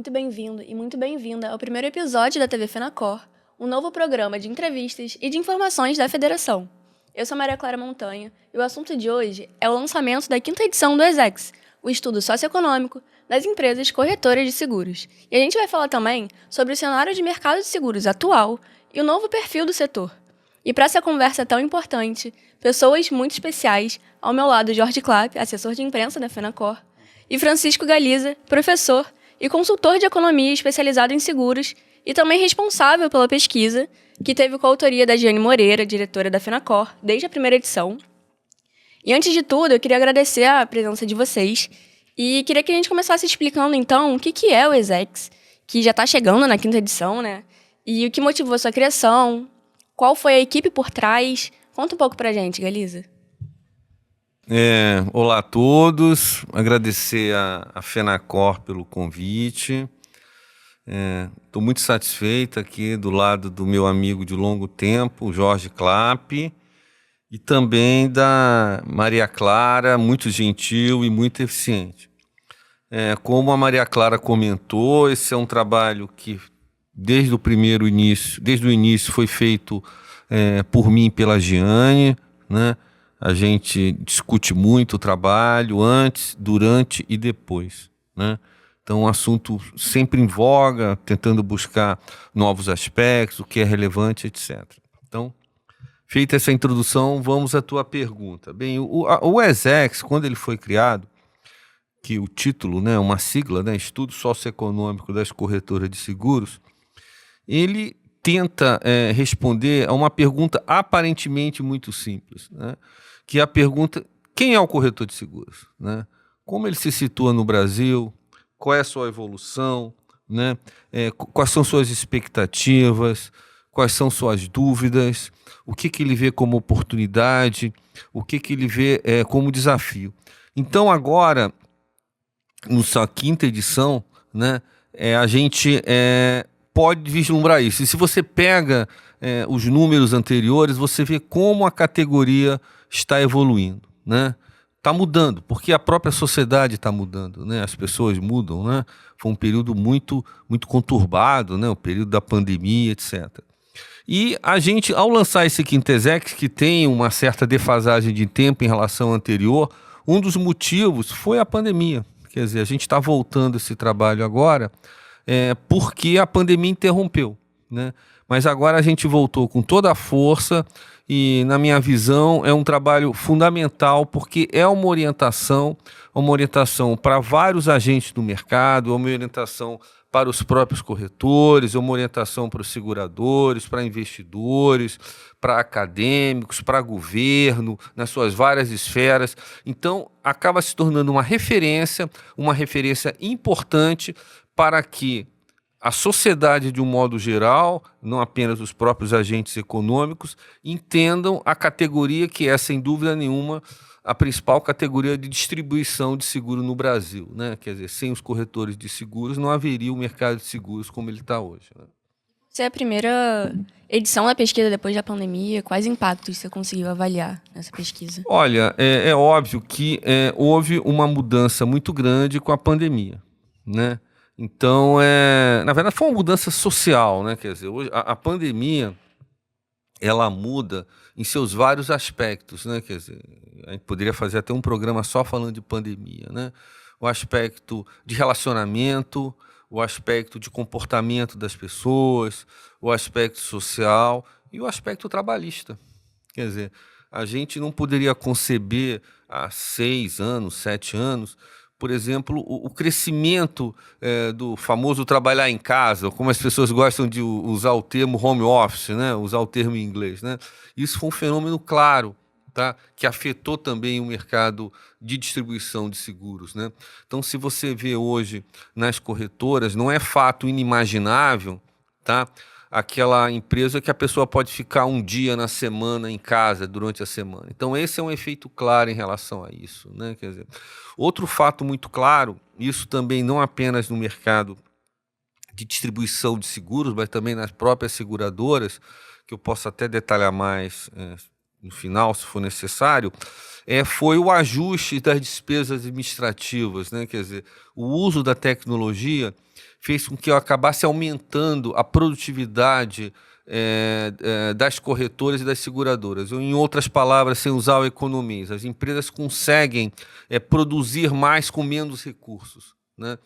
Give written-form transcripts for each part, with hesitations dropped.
muito bem-vindo e muito bem-vinda ao primeiro episódio da TV Fenacor, um novo programa de entrevistas e de informações da Federação. Eu sou Maria Clara Montanha e o assunto de hoje é o lançamento da 5ª edição do ESEX, o estudo socioeconômico das empresas corretoras de seguros. E a gente vai falar também sobre o cenário de mercado de seguros atual e o novo perfil do setor. E para essa conversa tão importante, pessoas muito especiais, ao meu lado Jorge Clapp, assessor de imprensa da Fenacor, e Francisco Galiza, professor e consultor de economia especializado em seguros e também responsável pela pesquisa, que teve coautoria da Giane Moreira, diretora da Fenacor, desde a primeira edição. E antes de tudo, eu queria agradecer a presença de vocês e queria que a gente começasse explicando, então, o que é o ESEX, que já está chegando na 5ª edição, né? E o que motivou a sua criação, qual foi a equipe por trás. Conta um pouco pra gente, Galiza. Olá a todos, agradecer a Fenacor pelo convite. Estou muito satisfeito aqui do lado do meu amigo de longo tempo, Jorge Clapp, e também da Maria Clara, muito gentil e muito eficiente. Como a Maria Clara comentou, esse é um trabalho que desde o início foi feito por mim e pela Giane, né? A gente discute muito o trabalho antes, durante e depois, né? Então, um assunto sempre em voga, tentando buscar novos aspectos, o que é relevante, etc. Então, feita essa introdução, vamos à tua pergunta. Bem, o ESEX, quando ele foi criado, que o título, né, uma sigla, né, Estudo Socioeconômico das Corretoras de Seguros, ele tenta responder a uma pergunta aparentemente muito simples, né? Que é a pergunta: quem é o corretor de seguros, né? Como ele se situa no Brasil, qual é a sua evolução, né? Quais são suas expectativas, quais são suas dúvidas, o que ele vê como oportunidade, o que ele vê como desafio. Então agora, na sua 5ª edição, né, a gente pode vislumbrar isso. E se você pega os números anteriores, você vê como a categoria está evoluindo, né? Está mudando, porque a própria sociedade está mudando, né? As pessoas mudam, né? Foi um período muito conturbado, né? O período da pandemia, etc. E a gente, ao lançar esse 5º ESEX, que tem uma certa defasagem de tempo em relação ao anterior, um dos motivos foi a pandemia. Quer dizer, a gente está voltando esse trabalho agora porque a pandemia interrompeu, né? Mas agora a gente voltou com toda a força e, na minha visão, é um trabalho fundamental porque é uma orientação para vários agentes do mercado, é uma orientação para os próprios corretores, é uma orientação para os seguradores, para investidores, para acadêmicos, para governo, nas suas várias esferas. Então, acaba se tornando uma referência importante para que a sociedade, de um modo geral, não apenas os próprios agentes econômicos, entendam a categoria que é, sem dúvida nenhuma, a principal categoria de distribuição de seguro no Brasil, né? Quer dizer, sem os corretores de seguros não haveria o mercado de seguros como ele está hoje, né? Essa é a primeira edição da pesquisa depois da pandemia. Quais impactos você conseguiu avaliar nessa pesquisa? Olha, é óbvio que houve uma mudança muito grande com a pandemia, né? Então, na verdade, foi uma mudança social, né? Quer dizer, hoje a pandemia, ela muda em seus vários aspectos, né? Quer dizer, a gente poderia fazer até um programa só falando de pandemia, né? O aspecto de relacionamento, o aspecto de comportamento das pessoas, o aspecto social e o aspecto trabalhista. Quer dizer, a gente não poderia conceber há 6 anos, 7 anos, por exemplo, o crescimento do famoso trabalhar em casa, ou como as pessoas gostam de usar o termo home office, né? Usar o termo em inglês, né? Isso foi um fenômeno claro, tá? Que afetou também o mercado de distribuição de seguros, né? Então, se você vê hoje nas corretoras, não é fato inimaginável, tá? Aquela empresa que a pessoa pode ficar um dia na semana em casa durante a semana. Então, esse é um efeito claro em relação a isso, né? Quer dizer, outro fato muito claro, isso também não apenas no mercado de distribuição de seguros, mas também nas próprias seguradoras, que eu posso até detalhar mais no final, se for necessário, foi o ajuste das despesas administrativas, né? Quer dizer, o uso da tecnologia fez com que eu acabasse aumentando a produtividade das corretoras e das seguradoras. Ou, em outras palavras, sem usar o economês, as empresas conseguem produzir mais com menos recursos, né?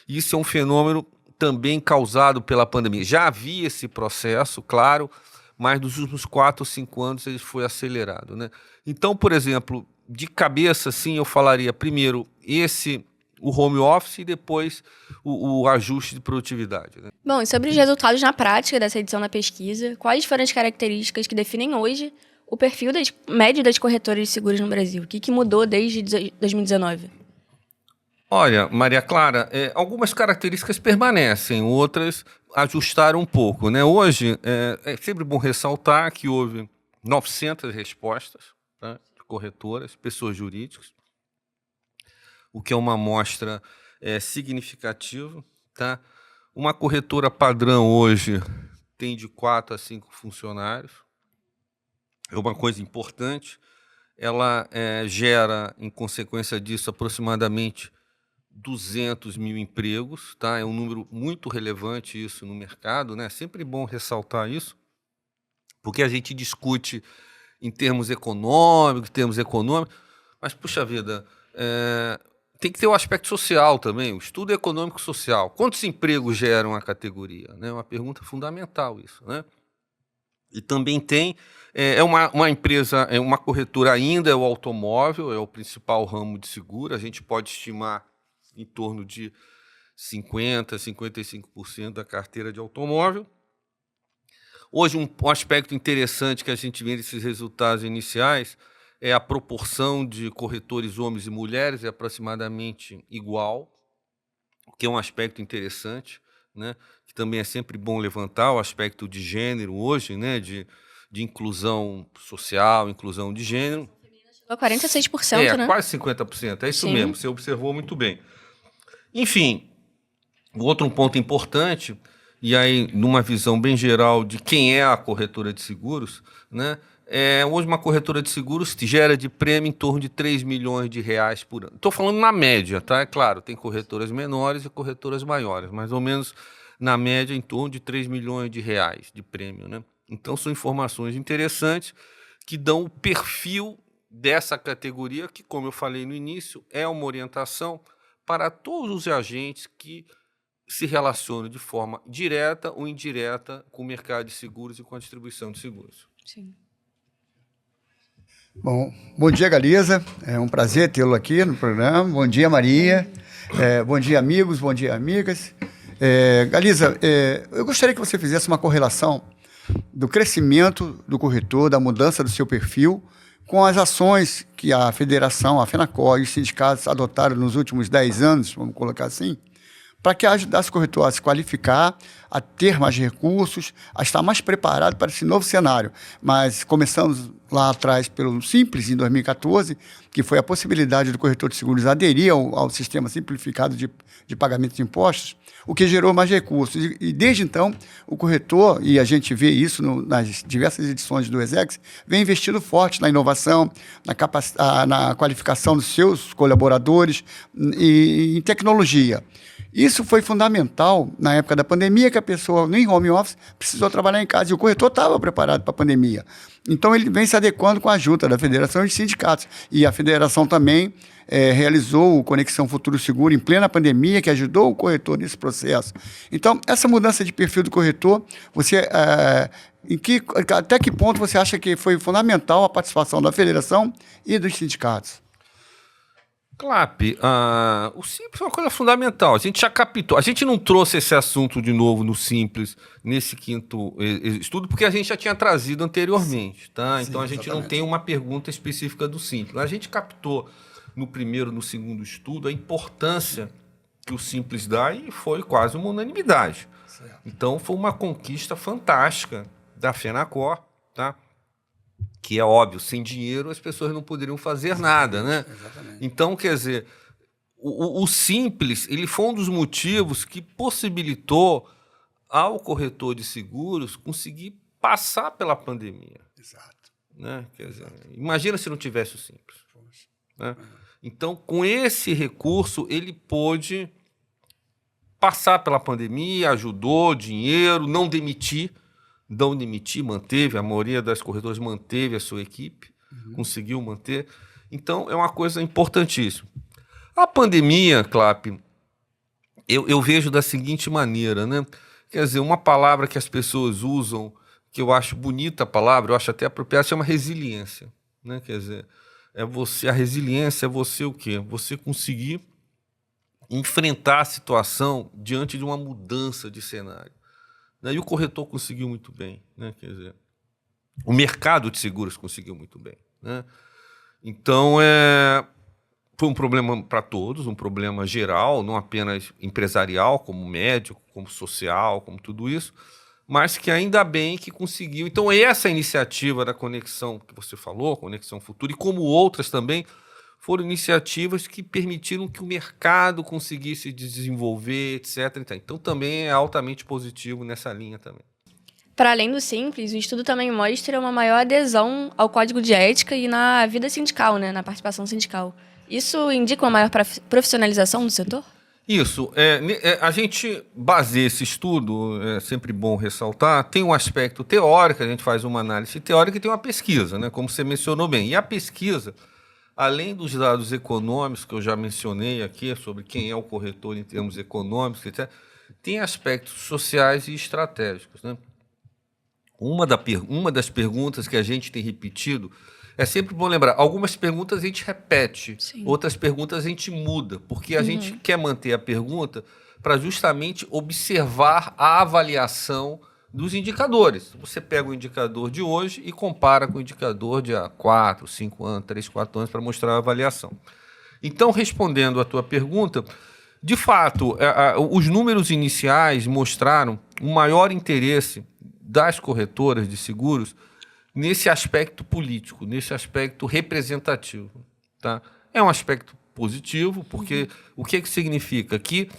Isso é um fenômeno também causado pela pandemia. Já havia esse processo, claro, mas nos últimos 4 ou 5 anos ele foi acelerado, né? Então, por exemplo, de cabeça, sim, eu falaria primeiro o home office e depois o ajuste de produtividade, né? Bom, e sobre os resultados na prática dessa edição da pesquisa, quais foram as características que definem hoje o perfil médio das corretoras de seguros no Brasil? O que mudou desde 2019? Olha, Maria Clara, algumas características permanecem, outras ajustaram um pouco, né? Hoje, é sempre bom ressaltar que houve 900 respostas, tá, de corretoras, pessoas jurídicas, o que é uma amostra significativa, tá? Uma corretora padrão hoje tem de 4 a 5 funcionários, é uma coisa importante, ela gera, em consequência disso, aproximadamente 200 mil empregos, tá? É um número muito relevante isso no mercado, né? É sempre bom ressaltar isso, porque a gente discute em termos econômicos, mas, puxa vida, tem que ter o aspecto social também, o estudo econômico social. Quantos empregos geram a categoria? É uma pergunta fundamental isso, né? E também tem, uma empresa, uma corretora ainda é o automóvel, é o principal ramo de seguro, a gente pode estimar em torno de 50%, 55% da carteira de automóvel. Hoje, um aspecto interessante que a gente vê nesses resultados iniciais é a proporção de corretores homens e mulheres, é aproximadamente igual, o que é um aspecto interessante, né? Que também é sempre bom levantar o aspecto de gênero hoje, né? De inclusão social, inclusão de gênero. Chegou a 46%, né? Quase 50%, é isso Sim. mesmo, você observou muito bem. Enfim, outro ponto importante, e aí numa visão bem geral de quem é a corretora de seguros, né? Hoje uma corretora de seguros gera de prêmio em torno de R$3 milhões por ano. Estou falando na média, tá? É claro, tem corretoras menores e corretoras maiores, mais ou menos na média em torno de R$3 milhões de prêmio, né? Então são informações interessantes que dão o perfil dessa categoria que, como eu falei no início, é uma orientação para todos os agentes que se relacionam de forma direta ou indireta com o mercado de seguros e com a distribuição de seguros. Sim. Bom dia, Galiza. É um prazer tê-lo aqui no programa. Bom dia, Maria. Bom dia, amigos. Bom dia, amigas. Galiza, eu gostaria que você fizesse uma correlação do crescimento do corretor, da mudança do seu perfil, com as ações que a federação, a FENACOR e os sindicatos adotaram nos últimos 10 anos, vamos colocar assim, para que ajudasse o corretor a se qualificar, a ter mais recursos, a estar mais preparado para esse novo cenário. Mas começamos lá atrás pelo Simples, em 2014, que foi a possibilidade do corretor de seguros aderir ao sistema simplificado de pagamento de impostos, o que gerou mais recursos. E desde então, o corretor, e a gente vê isso nas diversas edições do ESEX, vem investindo forte na inovação, na qualificação dos seus colaboradores e em tecnologia. Isso foi fundamental na época da pandemia, que a pessoa, nem home office, precisou trabalhar em casa. E o corretor estava preparado para a pandemia. Então, ele vem se adequando com a ajuda da federação e dos sindicatos. E a federação também realizou o Conexão Futuro Seguro em plena pandemia, que ajudou o corretor nesse processo. Então, essa mudança de perfil do corretor, até que ponto você acha que foi fundamental a participação da federação e dos sindicatos? Clap, o Simples é uma coisa fundamental. A gente já captou. A gente não trouxe esse assunto de novo no Simples, nesse 5º estudo, porque a gente já tinha trazido anteriormente, tá? Sim, então a gente exatamente. não tem uma pergunta específica do Simples. A gente captou no primeiro, no segundo estudo, a importância que o Simples dá e foi quase uma unanimidade. Certo. Então foi uma conquista fantástica da FENACOR, tá? Que é óbvio, sem dinheiro as pessoas não poderiam fazer nada, né? Exatamente. Então, quer dizer, o Simples, ele foi um dos motivos que possibilitou ao corretor de seguros conseguir passar pela pandemia, Exato. né? Quer dizer, imagina se não tivesse o Simples, né? Então, com esse recurso, ele pôde passar pela pandemia, ajudou, dinheiro, não demitir, manteve, a maioria das corretoras manteve a sua equipe, conseguiu manter. Então, é uma coisa importantíssima. A pandemia, Clap, eu vejo da seguinte maneira, né? Quer dizer, uma palavra que as pessoas usam, que eu acho bonita a palavra, eu acho até apropriada, chama resiliência, né? Quer dizer, a resiliência é você o quê? Você conseguir enfrentar a situação diante de uma mudança de cenário. E o corretor conseguiu muito bem, né? Quer dizer, o mercado de seguros conseguiu muito bem, né? Então, foi um problema para todos, um problema geral, não apenas empresarial, como médico, como social, como tudo isso, mas que ainda bem que conseguiu. Então, essa iniciativa da Conexão que você falou, Conexão Futura, e como outras também, foram iniciativas que permitiram que o mercado conseguisse desenvolver, etc. Então, também é altamente positivo nessa linha também. Para além do simples, o estudo também mostra uma maior adesão ao código de ética e na vida sindical, né, na participação sindical. Isso indica uma maior profissionalização do setor? Isso. A gente baseia esse estudo, é sempre bom ressaltar, tem um aspecto teórico, a gente faz uma análise teórica e tem uma pesquisa, né, como você mencionou bem. E a pesquisa, além dos dados econômicos que eu já mencionei aqui, sobre quem é o corretor em termos econômicos, etc., tem aspectos sociais e estratégicos, né? Uma das perguntas que a gente tem repetido, é sempre bom lembrar, algumas perguntas a gente repete, Sim. Outras perguntas a gente muda, porque a gente quer manter a pergunta para justamente observar a avaliação dos indicadores. Você pega o indicador de hoje e compara com o indicador de há 4, 5 anos, 3, 4 anos para mostrar a avaliação. Então, respondendo à tua pergunta, de fato, os números iniciais mostraram um maior interesse das corretoras de seguros nesse aspecto político, nesse aspecto representativo. Tá? É um aspecto positivo, porque o que significa? Que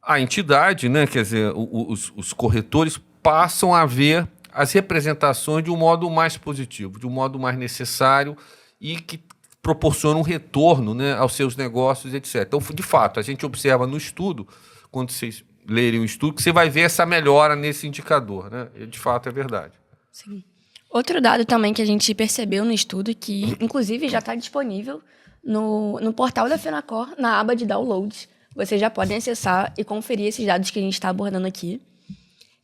a entidade, né, quer dizer, os corretores passam a ver as representações de um modo mais positivo, de um modo mais necessário e que proporciona um retorno, né, aos seus negócios, etc. Então, de fato, a gente observa no estudo, quando vocês lerem o estudo, que você vai ver essa melhora nesse indicador, né? E, de fato, é verdade. Sim. Outro dado também que a gente percebeu no estudo, que inclusive já está disponível no portal da Fenacor, na aba de downloads. Vocês já podem acessar e conferir esses dados que a gente está abordando aqui.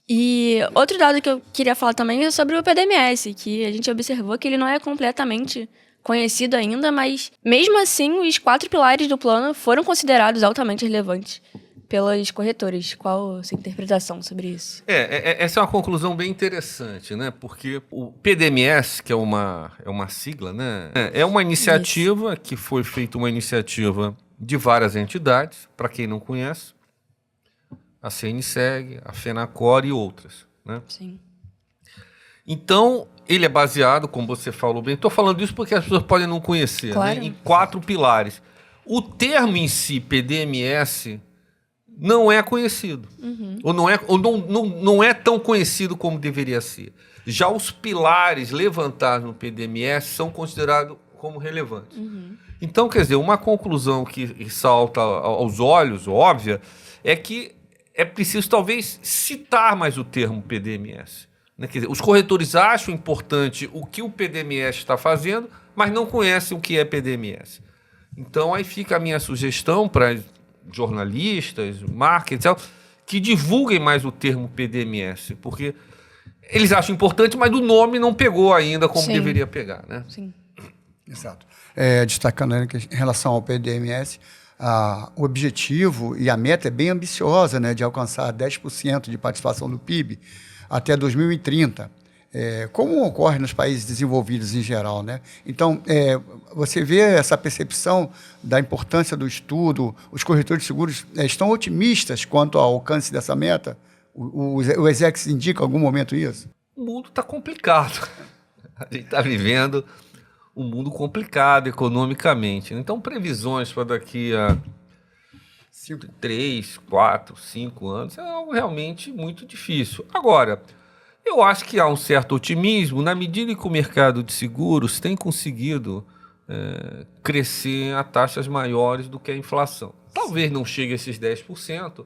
E outro dado que eu queria falar também é sobre o PDMS, que a gente observou que ele não é completamente conhecido ainda, mas mesmo assim os 4 pilares do plano foram considerados altamente relevantes pelas corretoras. Qual a sua interpretação sobre isso? Essa é uma conclusão bem interessante, né? Porque o PDMS, que é uma sigla, né? É uma iniciativa que foi feita uma iniciativa de várias entidades, para quem não conhece, a CNSEG, a Fenacor e outras, né? Sim. Então, ele é baseado, como você falou bem, estou falando isso porque as pessoas podem não conhecer, claro, né? Em 4 pilares. O termo em si, PDMS, não é conhecido. Ou não é tão conhecido como deveria ser. Já os pilares levantados no PDMS são considerados como relevantes. Então, quer dizer, uma conclusão que salta aos olhos, óbvia, é que é preciso talvez citar mais o termo PDMS. Né? Quer dizer, os corretores acham importante o que o PDMS está fazendo, mas não conhecem o que é PDMS. Então, aí fica a minha sugestão para jornalistas, marketing, que divulguem mais o termo PDMS, porque eles acham importante, mas o nome não pegou ainda como Sim. deveria pegar, né? Sim. Exato. Destacando aí que em relação ao PDMS, o objetivo e a meta é bem ambiciosa, né, de alcançar 10% de participação do PIB até 2030. Como ocorre nos países desenvolvidos em geral, né? Então, você vê essa percepção da importância do estudo, os corretores de seguros estão otimistas quanto ao alcance dessa meta? O Exex indica em algum momento isso? O mundo está complicado. A gente está vivendo um mundo complicado economicamente. Então, previsões para daqui a 3, 4, 5 anos é algo realmente muito difícil. Agora, eu acho que há um certo otimismo na medida que o mercado de seguros tem conseguido crescer a taxas maiores do que a inflação. Talvez não chegue a esses 10%,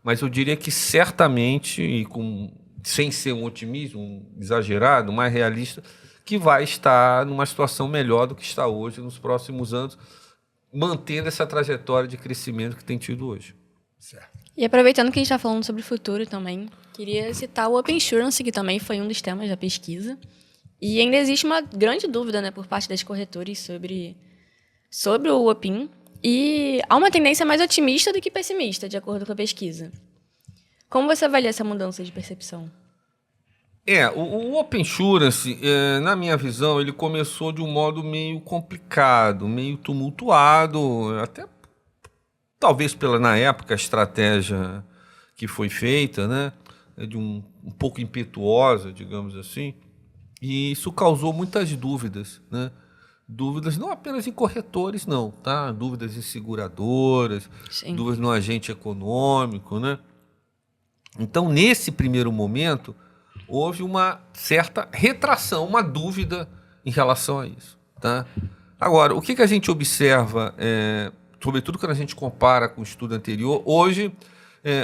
mas eu diria que certamente, sem ser um otimismo exagerado, mais realista, que vai estar numa situação melhor do que está hoje nos próximos anos, mantendo essa trajetória de crescimento que tem tido hoje. Certo. E aproveitando que a gente está falando sobre o futuro também, queria citar o Open Insurance, que também foi um dos temas da pesquisa. E ainda existe uma grande dúvida, né, por parte das corretoras sobre o Open. E há uma tendência mais otimista do que pessimista, de acordo com a pesquisa. Como você avalia essa mudança de percepção? O Open Insurance, na minha visão, ele começou de um modo meio complicado, meio tumultuado, até talvez na época, a estratégia que foi feita, né, de um pouco impetuosa, digamos assim, e isso causou muitas dúvidas, né? Dúvidas não apenas em corretores, não, tá? Dúvidas em seguradoras, Sim. dúvidas no agente econômico, né? Então, nesse primeiro momento, houve uma certa retração, uma dúvida em relação a isso, tá? Agora, o que a gente observa, sobretudo quando a gente compara com o estudo anterior, hoje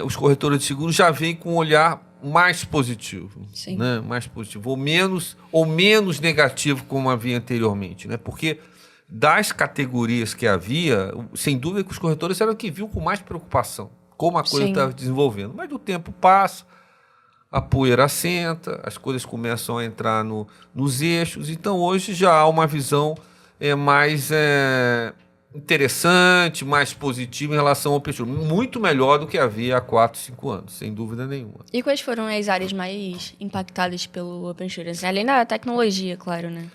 os corretores de seguros já vêm com um olhar mais positivo, Sim. né? Mais positivo, ou menos negativo como havia anteriormente, né? Porque das categorias que havia, sem dúvida que os corretores eram que viam com mais preocupação como a coisa Sim. estava desenvolvendo. Mas o tempo passa, a poeira assenta, as coisas começam a entrar nos eixos, então hoje já há uma visão mais interessante, mais positiva em relação ao peixe. Muito melhor do que havia há 4, 5 anos, sem dúvida nenhuma. E quais foram as áreas mais impactadas pelo Open Insurance? Além da tecnologia, claro, né?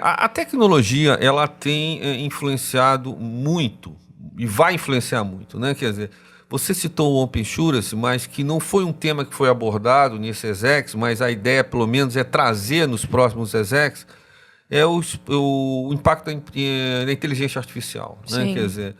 A tecnologia, ela tem influenciado muito, e vai influenciar muito, né? Quer dizer, você citou o Open Insurance, mas que não foi um tema que foi abordado nesse ESEX, mas a ideia, pelo menos, é trazer nos próximos ESEX, o impacto da inteligência artificial, né? Sim. Quer dizer,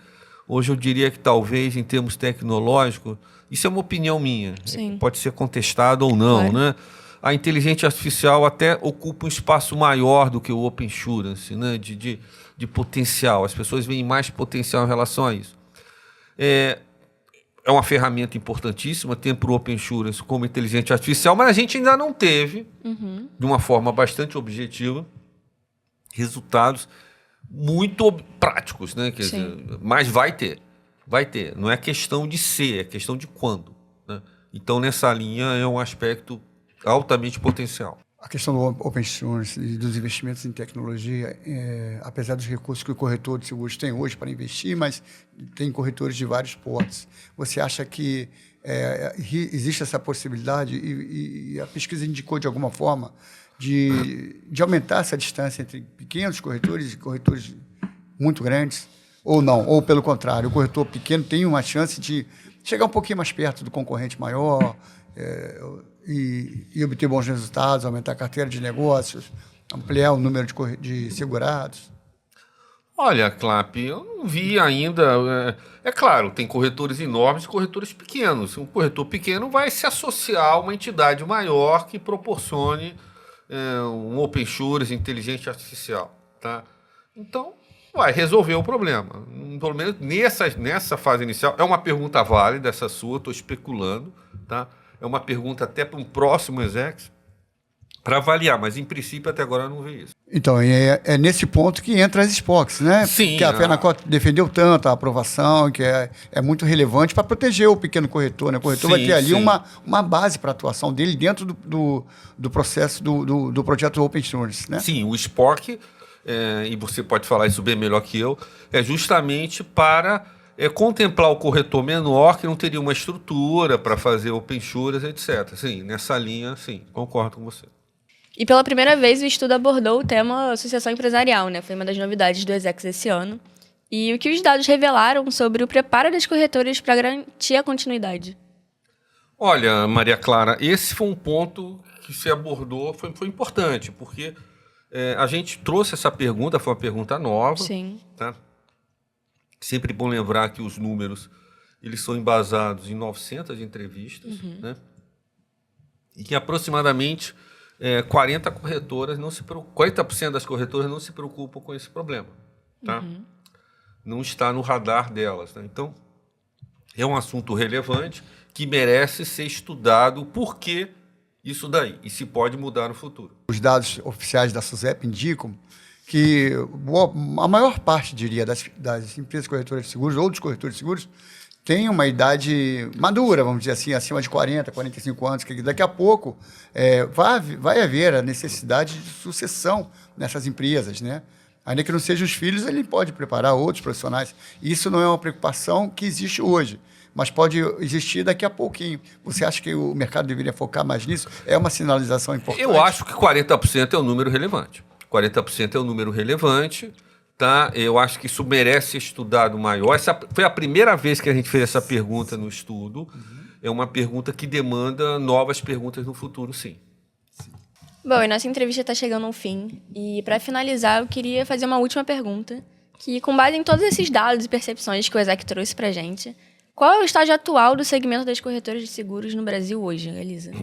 hoje eu diria que talvez em termos tecnológicos, isso é uma opinião minha, Sim. pode ser contestado ou não, Claro. né? A inteligência artificial até ocupa um espaço maior do que o Open Insurance, né? De potencial, as pessoas veem mais potencial em relação a isso. É uma ferramenta importantíssima, tem para o Open Insurance como inteligência artificial, mas a gente ainda não teve, de uma forma bastante objetiva, resultados muito práticos, né? Quer Sim. dizer, mas vai ter. Não é questão de ser, é questão de quando, né? Então, nessa linha, é um aspecto altamente potencial. A questão do Open Insurance e dos investimentos em tecnologia, apesar dos recursos que o corretor de seguros tem hoje para investir, mas tem corretores de vários portos. Você acha que existe essa possibilidade e a pesquisa indicou de alguma forma de aumentar essa distância entre pequenos corretores e corretores muito grandes? Ou não? Ou, pelo contrário, o corretor pequeno tem uma chance de chegar um pouquinho mais perto do concorrente maior e obter bons resultados, aumentar a carteira de negócios, ampliar o número de segurados? Olha, Clap, eu não vi ainda. É claro, tem corretores enormes e corretores pequenos. Um corretor pequeno vai se associar a uma entidade maior que proporcione um Open Insurance inteligente artificial, tá? Então, vai resolver o problema. Pelo menos nessa fase inicial. É uma pergunta válida essa sua, estou especulando, tá? É uma pergunta até para um próximo ESEX para avaliar, mas em princípio até agora eu não vi isso. Então, é nesse ponto que entra as SPOCs, né? Sim. Que a FENACOR defendeu tanto a aprovação, que é muito relevante para proteger o pequeno corretor, né? O corretor vai ter ali uma base para a atuação dele dentro do processo do projeto Open Insurance, né? Sim, o SPOC, e você pode falar isso bem melhor que eu, é justamente para contemplar o corretor menor que não teria uma estrutura para fazer Open Insurance, etc. Sim, nessa linha, sim, concordo com você. E pela primeira vez o estudo abordou o tema associação empresarial, né? Foi uma das novidades do ESEX esse ano. E o que os dados revelaram sobre o preparo das corretoras para garantir a continuidade? Olha, Maria Clara, esse foi um ponto que se abordou, foi importante, porque a gente trouxe essa pergunta, foi uma pergunta nova. Sim. Tá? Sempre bom lembrar que os números eles são embasados em 900 entrevistas, né? E que aproximadamente 40% das corretoras não se preocupam com esse problema, tá? Não está no radar delas, né? Então, é um assunto relevante que merece ser estudado o porquê isso daí, e se pode mudar no futuro. Os dados oficiais da SUSEP indicam que a maior parte, diria, das empresas corretoras de seguros ou dos corretores de seguros tem uma idade madura, vamos dizer assim, acima de 40, 45 anos, que daqui a pouco vai haver a necessidade de sucessão nessas empresas, né? Ainda que não sejam os filhos, ele pode preparar outros profissionais. Isso não é uma preocupação que existe hoje, mas pode existir daqui a pouquinho. Você acha que o mercado deveria focar mais nisso? É uma sinalização importante? Eu acho que 40% é um número relevante. 40% é um número relevante, tá? Eu acho que isso merece ser estudado maior. Essa foi a primeira vez que a gente fez essa pergunta no estudo. É uma pergunta que demanda novas perguntas no futuro, sim. Bom, e nossa entrevista está chegando ao fim. E, para finalizar, eu queria fazer uma última pergunta, que, com base em todos esses dados e percepções que o Exec trouxe para a gente, qual é o estágio atual do segmento das corretoras de seguros no Brasil hoje, Elisa?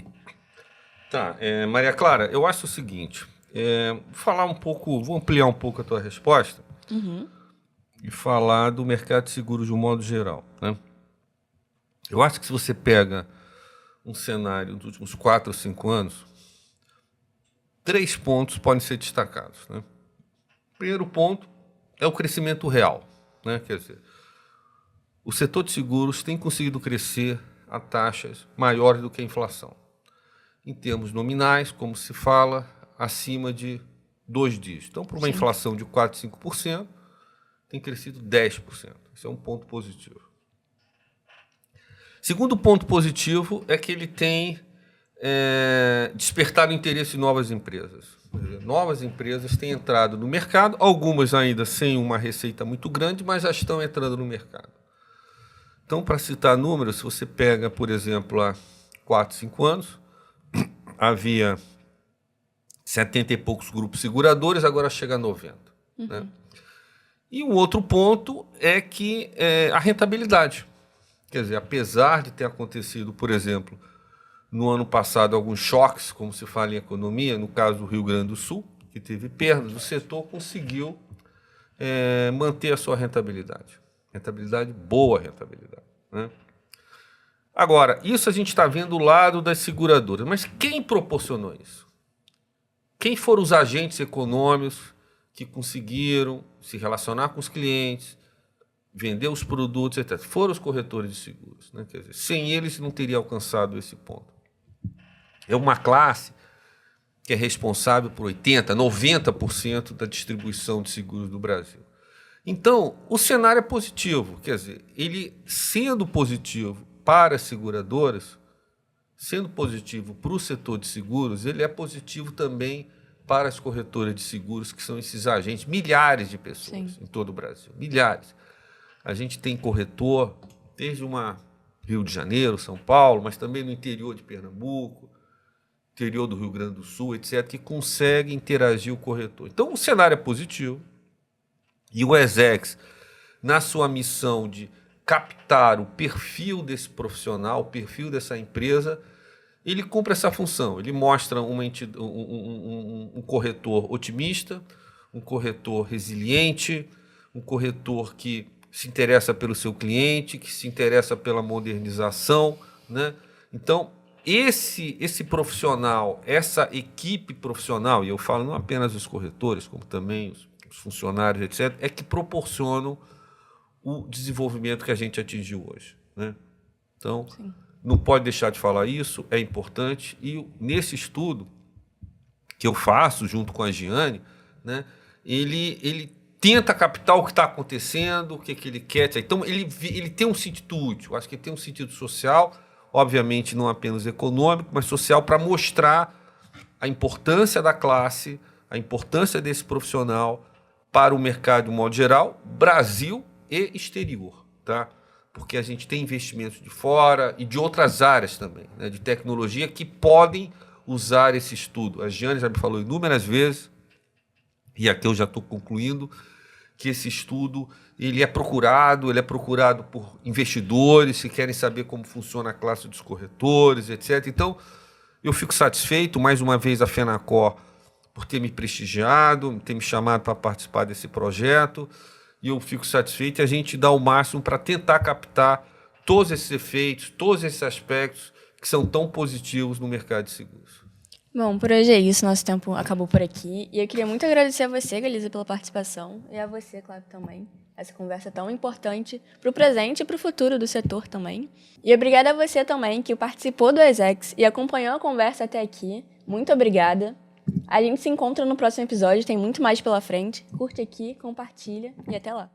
Tá, Maria Clara, eu acho o seguinte, vou ampliar um pouco a tua resposta e falar do mercado de seguros de um modo geral, né? Eu acho que se você pega um cenário dos últimos 4 ou 5 anos, 3 pontos podem ser destacados, né? O primeiro ponto é o crescimento real, né? Quer dizer, o setor de seguros tem conseguido crescer a taxas maiores do que a inflação. Em termos nominais, como se fala, acima de 2 dígitos. Então, por uma inflação de 4%, 5%, tem crescido 10%. Esse é um ponto positivo. Segundo ponto positivo é que ele tem despertado o interesse de novas empresas. Novas empresas têm entrado no mercado, algumas ainda sem uma receita muito grande, mas já estão entrando no mercado. Então, para citar números, se você pega, por exemplo, há 4, 5 anos, havia 70 e poucos grupos seguradores, agora chega a 90. Né? E um outro ponto é que a rentabilidade. Quer dizer, apesar de ter acontecido, por exemplo, no ano passado, alguns choques, como se fala em economia, no caso do Rio Grande do Sul, que teve perdas, o setor conseguiu manter a sua rentabilidade. Boa rentabilidade. Né? Agora, isso a gente está vendo do lado das seguradoras, mas quem proporcionou isso? Quem foram os agentes econômicos que conseguiram se relacionar com os clientes, vender os produtos, etc. Foram os corretores de seguros. Né? Quer dizer, sem eles não teria alcançado esse ponto. É uma classe que é responsável por 80%, 90% da distribuição de seguros do Brasil. Então, o cenário é positivo. Quer dizer, ele sendo positivo para as seguradoras, sendo positivo para o setor de seguros, ele é positivo também para as corretoras de seguros, que são esses agentes, milhares de pessoas em todo o Brasil, milhares. A gente tem corretor desde Rio de Janeiro, São Paulo, mas também no interior de Pernambuco, interior do Rio Grande do Sul, etc., que consegue interagir o corretor. Então, o cenário é positivo e o Exex, na sua missão de captar o perfil desse profissional, o perfil dessa empresa, ele cumpre essa função. Ele mostra um corretor otimista, um corretor resiliente, um corretor que se interessa pelo seu cliente, que se interessa pela modernização, né? Então, esse profissional, essa equipe profissional, e eu falo não apenas os corretores, como também os funcionários, etc., é que proporcionam o desenvolvimento que a gente atingiu hoje. Né? Então, não pode deixar de falar isso, é importante. E nesse estudo que eu faço junto com a Giane, né, ele tenta captar o que está acontecendo, o que ele quer. Então, ele tem um sentido útil, acho que ele tem um sentido social, obviamente não apenas econômico, mas social, para mostrar a importância da classe, a importância desse profissional para o mercado de um modo geral, Brasil e exterior, tá? Porque a gente tem investimentos de fora e de outras áreas também, né, de tecnologia, que podem usar esse estudo. A Giane já me falou inúmeras vezes, e aqui eu já estou concluindo, que esse estudo ele é procurado por investidores que querem saber como funciona a classe dos corretores, etc. Então, eu fico satisfeito, mais uma vez, a FENACOR, por ter me prestigiado, ter me chamado para participar desse projeto, e eu fico satisfeito e a gente dá o máximo para tentar captar todos esses efeitos, todos esses aspectos que são tão positivos no mercado de seguros. Bom, por hoje é isso, nosso tempo acabou por aqui. E eu queria muito agradecer a você, Galisa, pela participação, e a você, claro, também. Essa conversa tão importante para o presente e para o futuro do setor também. E obrigada a você também que participou do ESEX e acompanhou a conversa até aqui. Muito obrigada. A gente se encontra no próximo episódio, tem muito mais pela frente. Curte aqui, compartilha e até lá.